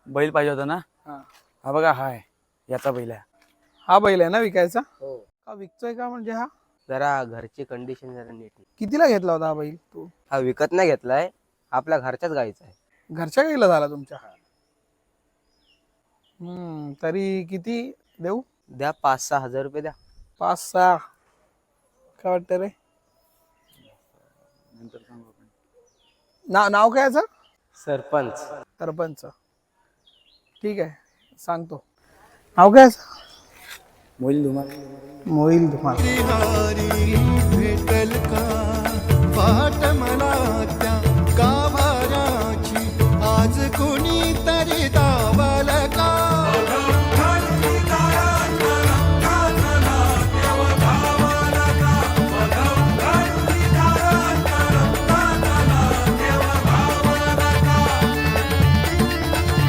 बैल पाहिजे होता ना? हा हा बघा, हाय याचा बैल आहे. हा बैल आहे ना विकायचा? हो. का विकतोय का म्हणजे हा? जरा घरची कंडिशन जरा नीट नाही. कितीला घेतला होता हा बैल तू? हा विकत नाही घेतलाय, आपल्या घरच्याच गाईचा आहे. घरच्या गाईला झाला तुमच्या? तरी किती देऊ? द्या 5-6 हजार रुपये द्या. 5-6? काय वाटतं रे? नंतर सांगू आपण. नाव काय याचं? सरपंच. सरपंच. ठीक आहे, सांगतो. नाव काय याचं? मोईल धुमाल. मोहिल धुमाल. भेटल का वाट